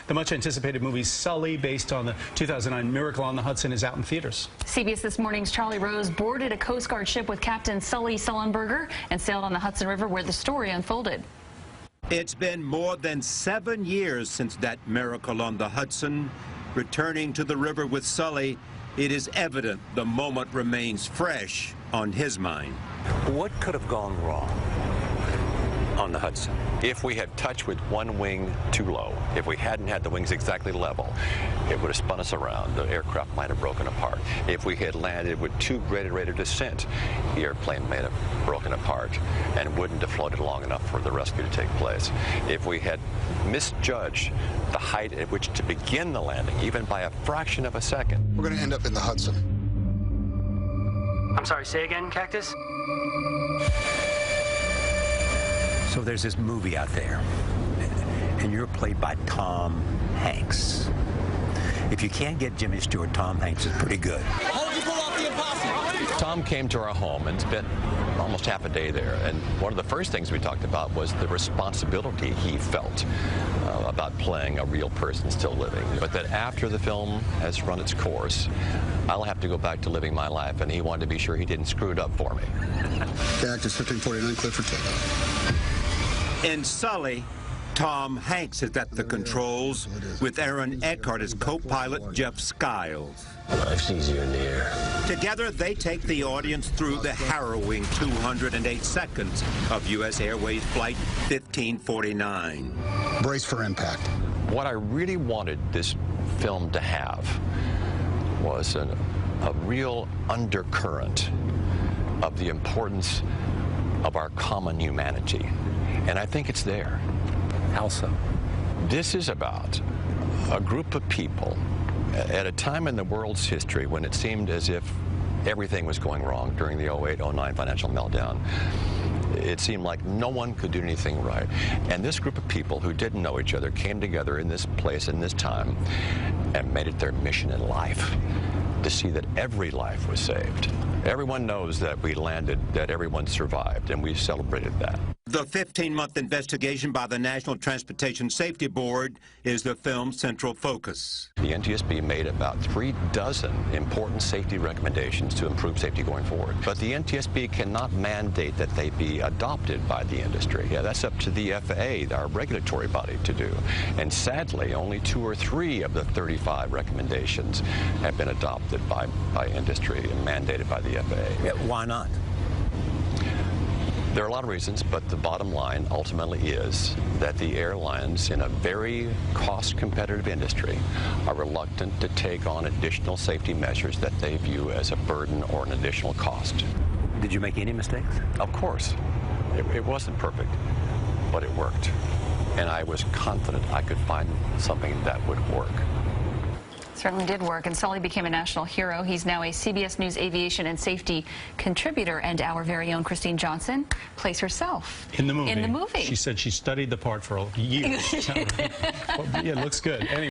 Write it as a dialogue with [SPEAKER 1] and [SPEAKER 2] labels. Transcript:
[SPEAKER 1] The much-anticipated movie Sully, based on the 2009 Miracle on the Hudson, is out in theaters.
[SPEAKER 2] CBS This Morning's Charlie Rose boarded a Coast Guard ship with Captain Sully Sullenberger and sailed on the Hudson River, where the story unfolded.
[SPEAKER 3] It's been more than 7 years since that Miracle on the Hudson. Returning to the river with Sully, it is evident the moment remains fresh on his mind.
[SPEAKER 4] What could have gone wrong on the Hudson?
[SPEAKER 5] If we had touched with one wing too low, if we hadn't had the wings exactly level, it would have spun us around. The aircraft might have broken apart. If we had landed with too great a rate of descent, the airplane may have broken apart and wouldn't have floated long enough for the rescue to take place. If we had misjudged the height at which to begin the landing, even by a fraction of a second,
[SPEAKER 6] we're going to end up in the Hudson.
[SPEAKER 7] I'm sorry, say again, Cactus?
[SPEAKER 4] So there's this movie out there, and you're played by Tom Hanks. If you can't get Jimmy Stewart, Tom Hanks is pretty good.
[SPEAKER 8] How did you pull off the impossible?
[SPEAKER 5] Tom came to our home and spent almost half a day there, and one of the first things we talked about was the responsibility he felt about playing a real person still living. But that after the film has run its course, I'll have to go back to living my life, and he wanted to be sure he didn't screw it up for me.
[SPEAKER 6] Cactus 1549, clear for takeoff.
[SPEAKER 3] In Sully, Tom Hanks is at the controls, with Aaron Eckhart as co-pilot Jeff Skiles.
[SPEAKER 8] Life's easier in the air.
[SPEAKER 3] Together, they take the audience through the harrowing 208 seconds of U.S. Airways Flight 1549.
[SPEAKER 6] Brace for impact.
[SPEAKER 5] What I really wanted this film to have was a real undercurrent of the importance of our common humanity. And I think it's there.
[SPEAKER 4] How so?
[SPEAKER 5] This is about a group of people at a time in the world's history when it seemed as if everything was going wrong during the 08-09 financial meltdown. It seemed like no one could do anything right. And this group of people who didn't know each other came together in this place, in this time, and made it their mission in life to see that every life was saved. Everyone knows that we landed, that everyone survived, and we celebrated that.
[SPEAKER 3] The 15-month investigation by the National Transportation Safety Board is the film's central focus.
[SPEAKER 5] The NTSB made about 36 important safety recommendations to improve safety going forward. But the NTSB cannot mandate that they be adopted by the industry. Yeah, that's up to the FAA, our regulatory body, to do. And sadly, only 2 or 3 of the 35 recommendations have been adopted by industry and mandated by the FAA.
[SPEAKER 4] Yeah, why not?
[SPEAKER 5] There are a lot of reasons, but the bottom line ultimately is that the airlines in a very cost-competitive industry are reluctant to take on additional safety measures that they view as a burden or an additional cost.
[SPEAKER 4] Did you make any mistakes?
[SPEAKER 5] Of course. It wasn't perfect, but it worked. And I was confident I could find something that would work.
[SPEAKER 2] Certainly did work, and Sully became a national hero. He's now a CBS News aviation and safety contributor, and our very own Christine Johnson plays herself
[SPEAKER 1] In the movie.
[SPEAKER 2] In the movie.
[SPEAKER 1] She said she studied the part for years. Well, yeah, it looks good. Anyway.